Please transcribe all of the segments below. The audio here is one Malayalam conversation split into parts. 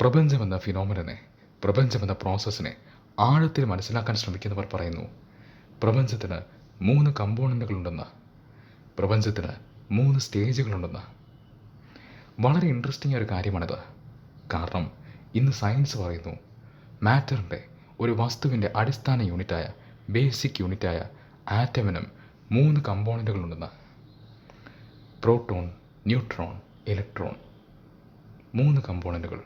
പ്രപഞ്ചമെന്ന ഫിനോമിനനെ, പ്രപഞ്ചമെന്ന പ്രോസസ്സിനെ ആഴത്തിൽ മനസ്സിലാക്കാൻ ശ്രമിക്കുന്നവർ പറയുന്നു പ്രപഞ്ചത്തിന് 3 കമ്പോണൻറ്റുകളുണ്ടെന്ന്, പ്രപഞ്ചത്തിന് 3 സ്റ്റേജുകളുണ്ടെന്ന്. വളരെ ഇൻട്രസ്റ്റിംഗ് ഒരു കാര്യമാണിത്. കാരണം ഇന്ന് സയൻസ് പറയുന്നു മാറ്ററിൻ്റെ, ഒരു വസ്തുവിൻ്റെ അടിസ്ഥാന യൂണിറ്റായ, ബേസിക് യൂണിറ്റായ ആറ്റമിനും 3 കമ്പോണൻറ്റുകളുണ്ടെന്ന്. പ്രോട്ടോൺ, ന്യൂട്രോൺ, ഇലക്ട്രോൺ, 3 കമ്പോണൻറ്റുകൾ.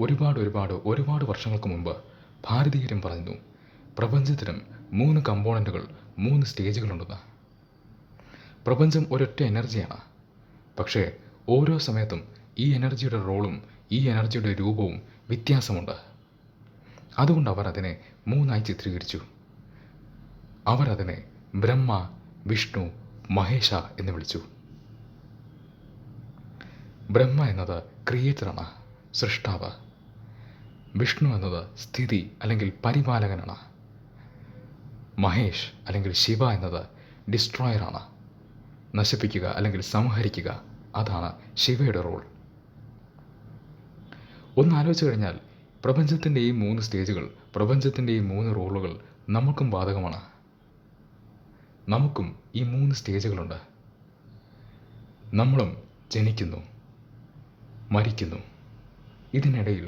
ഒരുപാട് വർഷങ്ങൾക്ക് മുമ്പ് ഭാരതീയരും പറഞ്ഞു പ്രപഞ്ചത്തിനും 3 കമ്പോണൻറ്റുകൾ, 3 സ്റ്റേജുകളുണ്ടെന്ന്. പ്രപഞ്ചം ഒരൊറ്റ എനർജിയാണ്. പക്ഷേ ഓരോ സമയത്തും ഈ എനർജിയുടെ റോളും ഈ എനർജിയുടെ രൂപവും വ്യത്യാസമുണ്ട്. അതുകൊണ്ട് അവർ അതിനെ 3ആയി ചിത്രീകരിച്ചു. അവരതിനെ ബ്രഹ്മ, വിഷ്ണു, മഹേശ എന്ന് വിളിച്ചു. ബ്രഹ്മ എന്നത് ക്രിയേറ്ററാണ്, സൃഷ്ടാവ്. വിഷ്ണു എന്നത് സ്ഥിതി അല്ലെങ്കിൽ പരിപാലകനാണ്. മഹേഷ് അല്ലെങ്കിൽ ശിവ എന്നത് ഡിസ്ട്രോയറാണ്, നശിപ്പിക്കുക അല്ലെങ്കിൽ സംഹരിക്കുക. അതാണ് ശിവയുടെ റോൾ. ഒന്ന് ആലോചിച്ച് കഴിഞ്ഞാൽ പ്രപഞ്ചത്തിൻ്റെ ഈ 3 സ്റ്റേജുകൾ, പ്രപഞ്ചത്തിൻ്റെ ഈ 3 റോളുകൾ നമുക്കും ബാധകമാണ്. നമുക്കും ഈ 3 സ്റ്റേജുകളുണ്ട്. നമ്മളും ജനിക്കുന്നു, മരിക്കുന്നു, ഇതിനിടയിൽ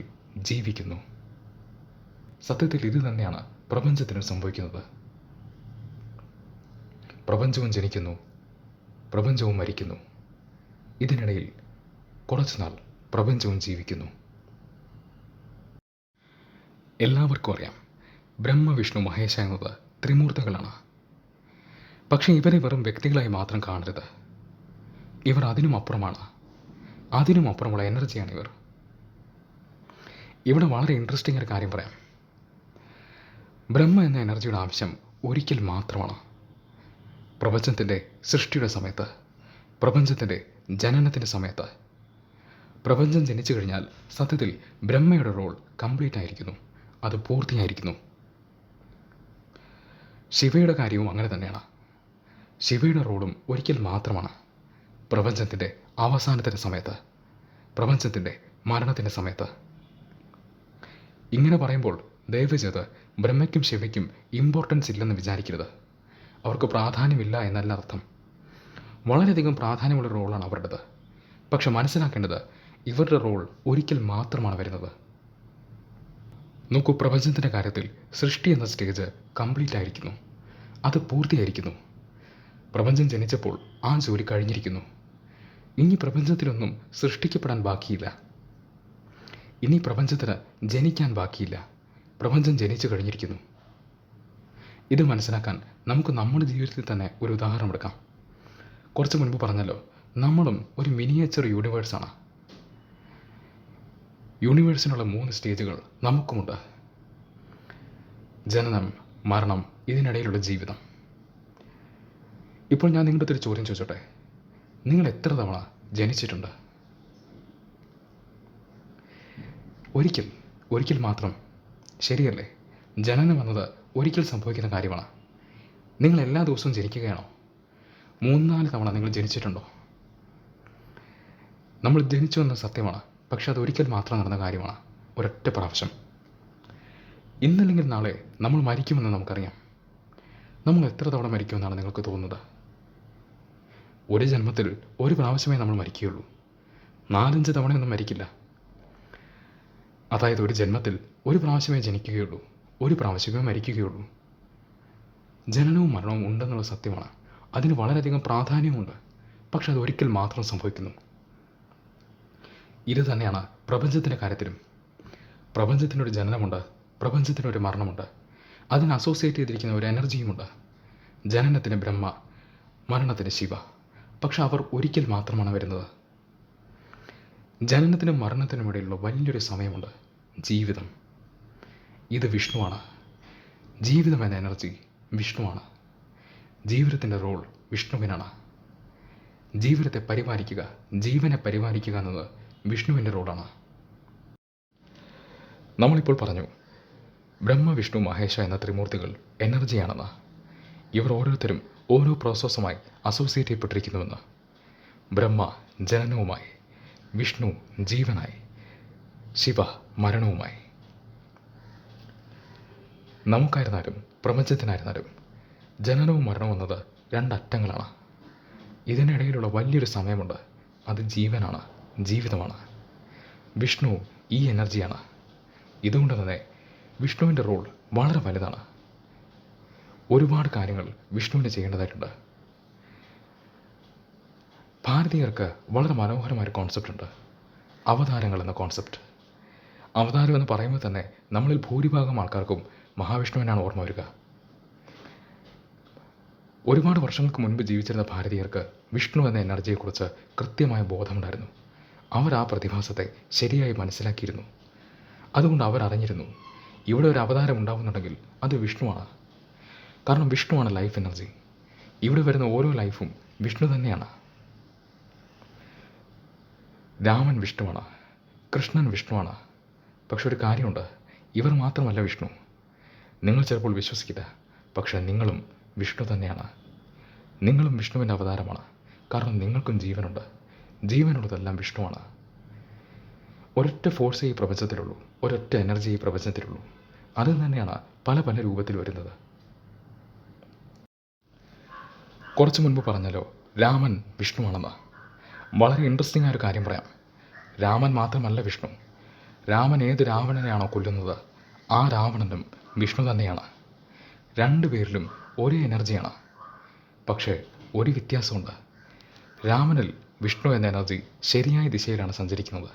ജീവിക്കുന്നു. സത്യത്തിൽ ഇത് തന്നെയാണ് പ്രപഞ്ചത്തിന് സംഭവിക്കുന്നത്. പ്രപഞ്ചവും ജനിക്കുന്നു, പ്രപഞ്ചവും മരിക്കുന്നു, ഇതിനിടയിൽ കുറച്ചുനാൾ പ്രപഞ്ചവും ജീവിക്കുന്നു. എല്ലാവർക്കും അറിയാം ബ്രഹ്മ, വിഷ്ണു, മഹേശ എന്നത് ത്രിമൂർത്തികളാണ്. പക്ഷേ ഇവരെ വെറും വ്യക്തികളായി മാത്രം കാണരുത്. ഇവർ അതിനും അപ്പുറമാണ്. അതിനും അപ്പുറമുള്ള എനർജിയാണ് ഇവർ. ഇവിടെ വളരെ ഇൻട്രസ്റ്റിംഗ് ഒരു കാര്യം പറയാം. ബ്രഹ്മ എന്ന എനർജിയുടെ ആവശ്യം ഒരിക്കൽ മാത്രമാണ്. പ്രപഞ്ചത്തിൻ്റെ സൃഷ്ടിയുടെ സമയത്ത്, പ്രപഞ്ചത്തിൻ്റെ ജനനത്തിൻ്റെ സമയത്ത്. പ്രപഞ്ചം ജനിച്ചു കഴിഞ്ഞാൽ സത്യത്തിൽ ബ്രഹ്മയുടെ റോൾ കംപ്ലീറ്റ് ആയിരിക്കുന്നു, അത് പൂർത്തിയായിരിക്കുന്നു. ശിവയുടെ കാര്യവും അങ്ങനെ തന്നെയാണ്. ശിവയുടെ റോളും ഒരിക്കൽ മാത്രമാണ്, പ്രപഞ്ചത്തിൻ്റെ അവസാനത്തിൻ്റെ സമയത്ത്, പ്രപഞ്ചത്തിൻ്റെ മരണത്തിൻ്റെ സമയത്ത്. ഇങ്ങനെ പറയുമ്പോൾ ദയവ് ചെയ്ത് ബ്രഹ്മയ്ക്കും ശിവയ്ക്കും ഇമ്പോർട്ടൻസ് ഇല്ലെന്ന് വിചാരിക്കരുത്. അവർക്ക് പ്രാധാന്യമില്ല എന്നല്ല അർത്ഥം. വളരെയധികം പ്രാധാന്യമുള്ള റോളാണ് അവരുടേത്. പക്ഷെ മനസ്സിലാക്കേണ്ടത് ഇവരുടെ റോൾ ഒരിക്കൽ മാത്രമാണ് വരുന്നത്. നോക്കൂ, പ്രപഞ്ചത്തിൻ്റെ കാര്യത്തിൽ സൃഷ്ടി എന്ന സ്റ്റേജ് കംപ്ലീറ്റ് ആയിരിക്കുന്നു, അത് പൂർത്തിയായിരിക്കുന്നു. പ്രപഞ്ചം ജനിച്ചപ്പോൾ ആ ജോലി കഴിഞ്ഞിരിക്കുന്നു. ഇനി പ്രപഞ്ചത്തിലൊന്നും സൃഷ്ടിക്കപ്പെടാൻ ബാക്കിയില്ല. ഇനി പ്രപഞ്ചത്തിന് ജനിക്കാൻ ബാക്കിയില്ല. പ്രപഞ്ചം ജനിച്ചു കഴിഞ്ഞിരിക്കുന്നു. ഇത് മനസ്സിലാക്കാൻ നമുക്ക് നമ്മുടെ ജീവിതത്തിൽ തന്നെ ഒരു ഉദാഹരണം എടുക്കാം. കുറച്ച് മുൻപ് പറഞ്ഞല്ലോ, നമ്മളും ഒരു മിനിയേച്ചർ യൂണിവേഴ്സാണ്. യൂണിവേഴ്സിനുള്ള 3 സ്റ്റേജുകൾ നമുക്കുമുണ്ട്. ജനനം, മരണം, ഇതിനിടയിലുള്ള ജീവിതം. ഇപ്പോൾ ഞാൻ നിങ്ങളുടെ അടുത്തൊരു ചോദ്യം ചോദിച്ചോട്ടെ. നിങ്ങൾ എത്ര തവണ ജനിച്ചിട്ടുണ്ട്? ഒരിക്കൽ മാത്രം, ശരിയല്ലേ? ജനനം എന്നത് ഒരിക്കൽ സംഭവിക്കുന്ന കാര്യമാണ്. നിങ്ങൾ എല്ലാ ദിവസവും ജനിക്കുകയാണോ? 3-4 തവണ നിങ്ങൾ ജനിച്ചിട്ടുണ്ടോ? നമ്മൾ ജനിച്ചു എന്ന സത്യമാണ്, പക്ഷെ അതൊരിക്കൽ മാത്രം നടന്ന കാര്യമാണ്, ഒരൊറ്റ പ്രാവശ്യം. ഇന്നല്ലെങ്കിൽ നാളെ നമ്മൾ മരിക്കുമെന്ന് നമുക്കറിയാം. നമ്മൾ എത്ര തവണ മരിക്കുമെന്നാണ് നിങ്ങൾക്ക് തോന്നുന്നത്? ഒരു ജന്മത്തിൽ ഒരു പ്രാവശ്യമേ നമ്മൾ മരിക്കുകയുള്ളൂ. 4-5 തവണയൊന്നും മരിക്കില്ല. അതായത് ഒരു ജന്മത്തിൽ ഒരു പ്രാവശ്യമേ ജനിക്കുകയുള്ളൂ, ഒരു പ്രാവശ്യമേ മരിക്കുകയുള്ളൂ. ജനനവും മരണവും ഉണ്ടെന്നുള്ള സത്യമാണ്. അതിന് വളരെയധികം പ്രാധാന്യമുണ്ട്. പക്ഷെ അതൊരിക്കൽ മാത്രം സംഭവിക്കുന്നു. ഇത് തന്നെയാണ് പ്രപഞ്ചത്തിൻ്റെ കാര്യത്തിലും. പ്രപഞ്ചത്തിനൊരു ജനനമുണ്ട്, പ്രപഞ്ചത്തിനൊരു മരണമുണ്ട്. അതിന് അസോസിയേറ്റ് ചെയ്തിരിക്കുന്ന ഒരു എനർജിയുമുണ്ട്. ജനനത്തിന് ബ്രഹ്മ, മരണത്തിന് ശിവ. പക്ഷെ അവർ ഒരിക്കൽ മാത്രമാണ് വരുന്നത്. ജനനത്തിനും മരണത്തിനും ഇടയിലുള്ള വലിയൊരു സമയമുണ്ട്, ജീവിതം. ഇത് വിഷ്ണുവാണ്. ജീവിതം എന്ന എനർജി വിഷ്ണുവാണ്. ജീവിതത്തിൻ്റെ റോൾ വിഷ്ണുവിനാണ്. ജീവിതത്തെ പരിപാലിക്കുക, ജീവനെ പരിപാലിക്കുക എന്നത് വിഷ്ണുവിൻ്റെ റോളാണ്. നമ്മളിപ്പോൾ പറഞ്ഞു ബ്രഹ്മ, വിഷ്ണു, മഹേശ എന്ന ത്രിമൂർത്തികൾ എനർജിയാണെന്ന്. ഇവർ ഓരോരുത്തരും ഓരോ പ്രോസസ്സുമായി അസോസിയേറ്റ് ചെയ്യപ്പെട്ടിരിക്കുന്നുവെന്ന്. ബ്രഹ്മ ജനനവുമായി, വിഷ്ണു ജീവനായി, ശിവ മരണവുമായി. നമുക്കായിരുന്നാലും പ്രപഞ്ചത്തിനായിരുന്നാലും ജനനവും മരണവും എന്നത് രണ്ടറ്റങ്ങളാണ്. ഇതിനിടയിലുള്ള വലിയൊരു സമയമുണ്ട്. അത് ജീവനാണ്, ജീവിതമാണ്. വിഷ്ണു ഈ എനർജിയാണ്. ഇതുകൊണ്ട് തന്നെ വിഷ്ണുവിൻ്റെ റോൾ വളരെ വലുതാണ്. ഒരുപാട് കാര്യങ്ങൾ വിഷ്ണുവിന് ചെയ്യേണ്ടതായിട്ടുണ്ട്. ഭാരതീയർക്ക് വളരെ മനോഹരമായൊരു കോൺസെപ്റ്റ് ഉണ്ട്, അവതാരങ്ങൾ എന്ന കോൺസെപ്റ്റ്. അവതാരം എന്ന് പറയുമ്പോൾ തന്നെ നമ്മളിൽ ഭൂരിഭാഗം ആൾക്കാർക്കും മഹാവിഷ്ണുവിനാണ് ഓർമ്മ വരിക. ഒരുപാട് വർഷങ്ങൾക്ക് മുൻപ് ജീവിച്ചിരുന്ന ഭാരതീയർക്ക് വിഷ്ണു എന്ന എനർജിയെക്കുറിച്ച് കൃത്യമായ ബോധമുണ്ടായിരുന്നു. അവർ ആ പ്രതിഭാസത്തെ ശരിയായി മനസ്സിലാക്കിയിരുന്നു. അതുകൊണ്ട് അവർ അറിഞ്ഞിരുന്നു, ഇവിടെ ഒരു അവതാരം ഉണ്ടാവുന്നുണ്ടെങ്കിൽ അത് വിഷ്ണുവാണ്. കാരണം വിഷ്ണുവാണ് ലൈഫ് എനർജി. ഇവിടെ വരുന്ന ഓരോ ലൈഫും വിഷ്ണു തന്നെയാണ്. രാമൻ വിഷ്ണുവാണ്, കൃഷ്ണൻ വിഷ്ണുവാണ്. പക്ഷെ ഒരു കാര്യമുണ്ട്, ഇവർ മാത്രമല്ല വിഷ്ണു. നിങ്ങൾ ചിലപ്പോൾ വിശ്വസിക്കില്ല, പക്ഷേ നിങ്ങളും വിഷ്ണു തന്നെയാണ്. നിങ്ങളും വിഷ്ണുവിൻ്റെ അവതാരമാണ്. കാരണം നിങ്ങൾക്കും ജീവനുണ്ട്. ജീവനുള്ളതെല്ലാം വിഷ്ണുവാണ്. ഒരൊറ്റ ഫോഴ്സേ ഈ പ്രപഞ്ചത്തിലുള്ളൂ, ഒരൊറ്റ എനർജി ഈ പ്രപഞ്ചത്തിലുള്ളൂ. അത് തന്നെയാണ് പല പല രൂപത്തിൽ വരുന്നത്. കുറച്ച് മുൻപ് പറഞ്ഞല്ലോ രാമൻ വിഷ്ണുവാണെന്ന്. വളരെ ഇൻട്രസ്റ്റിംഗ് ആയൊരു കാര്യം പറയാം. രാമൻ മാത്രമല്ല വിഷ്ണു. രാമൻ ഏത് രാവണനെയാണോ കൊല്ലുന്നത് ആ രാവണനും വിഷ്ണു തന്നെയാണ്. രണ്ടുപേരിലും ഒരേ എനർജിയാണ്. പക്ഷേ ഒരു വ്യത്യാസമുണ്ട്. രാമനിൽ വിഷ്ണു എന്ന എനർജി ശരിയായ ദിശയിലാണ് സഞ്ചരിക്കുന്നത്.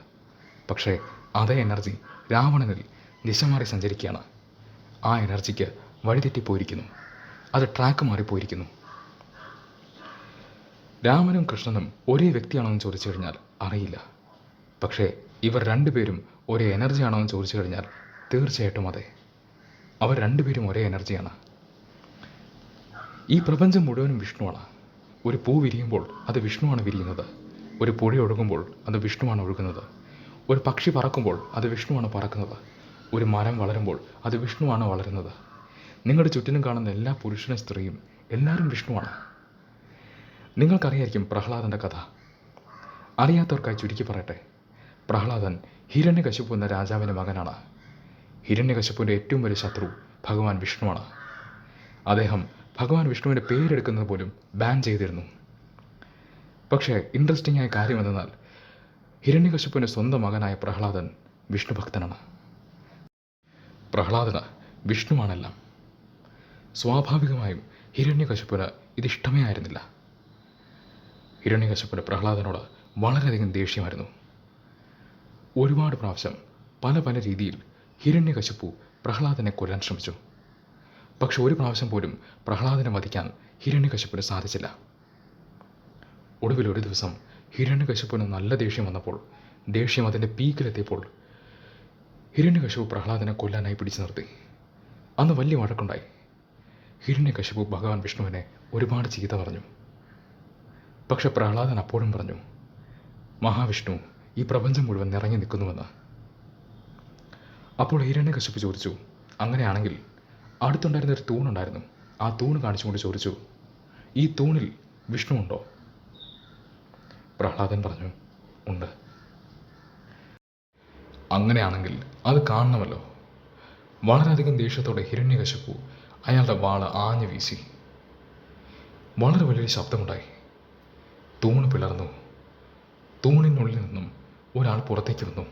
പക്ഷേ അതേ എനർജി രാവണനിൽ ദിശ മാറി സഞ്ചരിക്കുകയാണ്. ആ എനർജിക്ക് വഴിതെറ്റിപ്പോയിരിക്കുന്നു. അത് ട്രാക്ക് മാറിപ്പോയിരിക്കുന്നു. രാമനും കൃഷ്ണനും ഒരേ വ്യക്തിയാണോ എന്ന് ചോദിച്ചു കഴിഞ്ഞാൽ അറിയില്ല. പക്ഷേ ഇവർ രണ്ടുപേരും ഒരേ എനർജിയാണോ എന്ന് ചോദിച്ചു കഴിഞ്ഞാൽ തീർച്ചയായിട്ടും അതെ. അവർ രണ്ടുപേരും ഒരേ എനർജിയാണ്. ഈ പ്രപഞ്ചം മുഴുവനും വിഷ്ണുവാണ്. ഒരു പൂ വിരിയുമ്പോൾ അത് വിഷ്ണുവാണ് വിരിയുന്നത്. ഒരു പുഴ ഒഴുകുമ്പോൾ അത് വിഷ്ണുവാണ് ഒഴുകുന്നത്. ഒരു പക്ഷി പറക്കുമ്പോൾ അത് വിഷ്ണുവാണ് പറക്കുന്നത്. ഒരു മരം വളരുമ്പോൾ അത് വിഷ്ണുവാണ് വളരുന്നത്. നിങ്ങളുടെ ചുറ്റിനും കാണുന്ന എല്ലാ പുരുഷനും സ്ത്രീയും എല്ലാവരും വിഷ്ണുവാണ്. നിങ്ങൾക്കറിയായിരിക്കും പ്രഹ്ലാദൻ്റെ കഥ. അറിയാത്തവർക്കായി ചുരുക്കി പറയട്ടെ. പ്രഹ്ലാദൻ ഹിരണ്യകശിപു എന്ന രാജാവിൻ്റെ മകനാണ്. ഹിരണ്യകശിപുവിൻ്റെ ഏറ്റവും വലിയ ശത്രു ഭഗവാൻ വിഷ്ണുവാണ്. അദ്ദേഹം ഭഗവാൻ വിഷ്ണുവിൻ്റെ പേരെടുക്കുന്നത് പോലും ബാൻ ചെയ്തിരുന്നു. പക്ഷേ ഇൻട്രസ്റ്റിംഗ് ആയ കാര്യം എന്തെന്നാൽ ഹിരണ്യകശിപുവിൻ്റെ സ്വന്തം മകനായ പ്രഹ്ലാദൻ വിഷ്ണു ഭക്തനാണ്. പ്രഹ്ലാദന് വിഷ്ണുവാണെല്ലാം. സ്വാഭാവികമായും ഹിരണ്യകശിപുവിന് ഇതിഷ്ടമേ ആയിരുന്നില്ല. ഹിരണ്യകശിപുവിന് പ്രഹ്ലാദനോട് വളരെയധികം ദേഷ്യമായിരുന്നു. ഒരുപാട് പ്രാവശ്യം പല പല രീതിയിൽ ഹിരണ്യകശിപു പ്രഹ്ലാദനെ കൊല്ലാൻ ശ്രമിച്ചു. പക്ഷെ ഒരു പ്രാവശ്യം പോലും പ്രഹ്ലാദനെ വധിക്കാൻ ഹിരണ്യകശിപുവിന് സാധിച്ചില്ല. ഒടുവിൽ ഒരു ദിവസം ഹിരണ്യകശിപുവിന് നല്ല ദേഷ്യം വന്നപ്പോൾ, ദേഷ്യം അതിൻ്റെ പീക്കിലെത്തിയപ്പോൾ ഹിരണ്യകശിപു പ്രഹ്ലാദനെ കൊല്ലാനായി പിടിച്ചു നിർത്തി. അന്ന് വലിയ വഴക്കുണ്ടായി. ഹിരണ്യകശിപു ഭഗവാൻ വിഷ്ണുവിനെ ഒരുപാട് ചീത്ത പറഞ്ഞു. പക്ഷെ പ്രഹ്ലാദൻ അപ്പോഴും പറഞ്ഞു, മഹാവിഷ്ണു ഈ പ്രപഞ്ചം മുഴുവൻ നിറഞ്ഞു നിൽക്കുന്നുവെന്ന്. അപ്പോൾ ഹിരണ്യകശിപു ചോദിച്ചു, അങ്ങനെയാണെങ്കിൽ അടുത്തുണ്ടായിരുന്നൊരു തൂണുണ്ടായിരുന്നു. ആ തൂണ് കാണിച്ചുകൊണ്ട് ചോദിച്ചു, ഈ തൂണിൽ വിഷ്ണു ഉണ്ടോ? പ്രഹ്ലാദൻ പറഞ്ഞു, ഉണ്ട്. അങ്ങനെയാണെങ്കിൽ അത് കാണണമല്ലോ. വളരെയധികം ദേഷ്യത്തോടെ ഹിരണ്യകശിപു അയാളുടെ വാള് ആഞ്ഞു വീശി. വളരെ വലിയൊരു ശബ്ദമുണ്ടായി. തൂണ് പിളർന്നു. തൂണിനുള്ളിൽ നിന്നും ഒരാൾ പുറത്തേക്ക് വന്നു.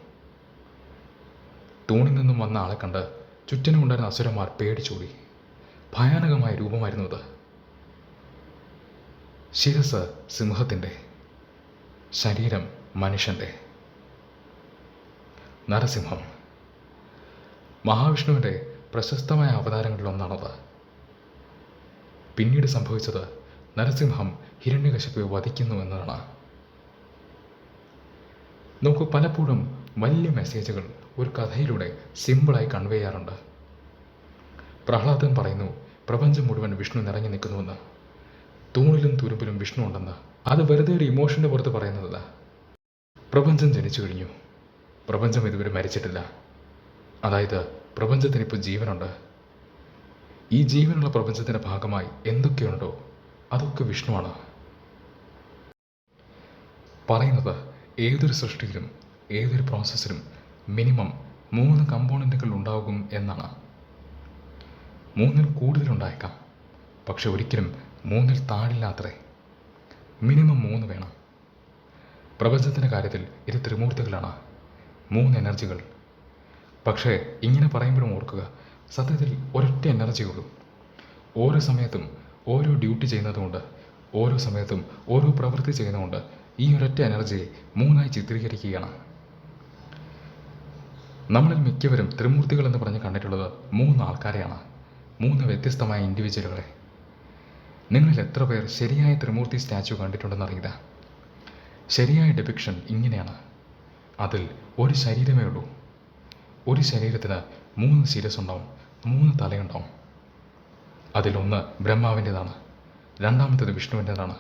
തൂണിൽ നിന്നും വന്ന ആളെ കണ്ട് ചുറ്റിനുമുണ്ടായിരുന്ന അസുരന്മാർ പേടിച്ചോടി. ഭയാനകമായ രൂപമായിരുന്നു അത്. ശിരസ് സിംഹത്തിൻ്റെ, ശരീരം മനുഷ്യൻ്റെ. നരസിംഹം മഹാവിഷ്ണുവിൻ്റെ പ്രശസ്തമായ അവതാരങ്ങളിലൊന്നാണത്. പിന്നീട് സംഭവിച്ചത് നരസിംഹം ഹിരണ്യകശിപുവെ വധിക്കുന്നു എന്നതാണ്. നമുക്ക് പലപ്പോഴും വലിയ മെസ്സേജുകൾ ഒരു കഥയിലൂടെ സിമ്പിളായി കൺവേ ചെയ്യാറുണ്ട്. പ്രഹ്ലാദൻ പറയുന്നു, പ്രപഞ്ചം മുഴുവൻ വിഷ്ണു നിറഞ്ഞു നിൽക്കുന്നുവെന്ന്. തൂണിലും തുരുമ്പിലും വിഷ്ണു ഉണ്ടെന്ന്. അത് വെറുതെ ഒരു ഇമോഷൻ്റെ പുറത്ത് പറയുന്നതല്ല. പ്രപഞ്ചം ജനിച്ചു കഴിഞ്ഞു. പ്രപഞ്ചം ഇതുവരെ മരിച്ചിട്ടില്ല. അതായത് പ്രപഞ്ചത്തിനിപ്പോൾ ജീവനുണ്ട്. ഈ ജീവനുള്ള പ്രപഞ്ചത്തിൻ്റെ ഭാഗമായി എന്തൊക്കെയുണ്ടോ അതൊക്കെ വിഷ്ണുവാണ്. പറയുന്നത് ഏതൊരു സൃഷ്ടിയിലും ഏതൊരു പ്രോസസ്സിലും മിനിമം 3 കമ്പോണൻറ്റുകൾ ഉണ്ടാകും എന്നാണ്. 3-ൽ കൂടുതലുണ്ടായേക്കാം, പക്ഷെ ഒരിക്കലും 3-ൽ താഴില്ലാത്രേ. മിനിമം 3 വേണം. പ്രപഞ്ചത്തിൻ്റെ കാര്യത്തിൽ ഇത് ത്രിമൂർത്തികളാണ്, 3 എനർജികൾ. പക്ഷേ ഇങ്ങനെ പറയുമ്പോഴും ഓർക്കുക, സത്യത്തിൽ ഒരൊറ്റ എനർജിയുള്ളൂ. ഓരോ സമയത്തും ഓരോ ഡ്യൂട്ടി ചെയ്യുന്നതുകൊണ്ട്, ഓരോ സമയത്തും ഓരോ പ്രവൃത്തി ചെയ്യുന്നതുകൊണ്ട് ഈ ഒരൊറ്റ എനർജിയെ 3ആയി ചിത്രീകരിക്കുകയാണ്. നമ്മളിൽ മിക്കവരും ത്രിമൂർത്തികൾ എന്ന് പറഞ്ഞ് കണ്ടിട്ടുള്ളത് 3 ആൾക്കാരെയാണ്, 3 വ്യത്യസ്തമായ ഇൻഡിവിജ്വലുകളെ. നിങ്ങളിൽ എത്ര പേർ ശരിയായ ത്രിമൂർത്തി സ്റ്റാച്ചു കണ്ടിട്ടുണ്ടെന്നറിയില്ല. ശരിയായ ഡെപിക്ഷൻ ഇങ്ങനെയാണ്. അതിൽ ഒരു ശരീരമേ ഉള്ളൂ. ഒരു ശരീരത്തിന് 3 ശിരസ്സുണ്ടാവും, 3 തലയുണ്ടാവും. അതിലൊന്ന് ബ്രഹ്മാവിൻ്റെതാണ്, രണ്ടാമത്തേത് വിഷ്ണുവിൻ്റെതാണ്,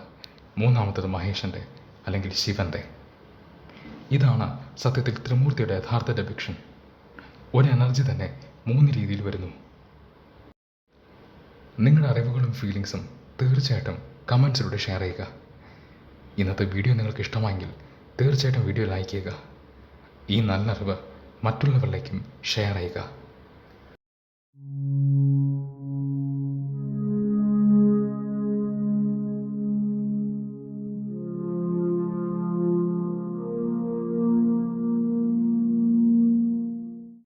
മൂന്നാമത്തേത് മഹേശൻ്റെ അല്ലെങ്കിൽ ശിവൻ്റെ. ഇതാണ് സത്യത്തിൽ ത്രിമൂർത്തിയുടെ യഥാർത്ഥ ഡെപിക്ഷൻ. ഒരു എനർജി തന്നെ 3 രീതിയിൽ വരുന്നു. നിങ്ങളുടെ അറിവുകളും ഫീലിങ്സും തീർച്ചയായിട്ടും കമൻസിലൂടെ ഷെയർ ചെയ്യുക. ഇന്നത്തെ വീഡിയോ നിങ്ങൾക്ക് ഇഷ്ടമായെങ്കിൽ തീർച്ചയായിട്ടും വീഡിയോ ലൈക്ക് ചെയ്യുക. ഈ നല്ല അറിവ് മറ്റുള്ളവരിലേക്കും ഷെയർ ചെയ്യുക.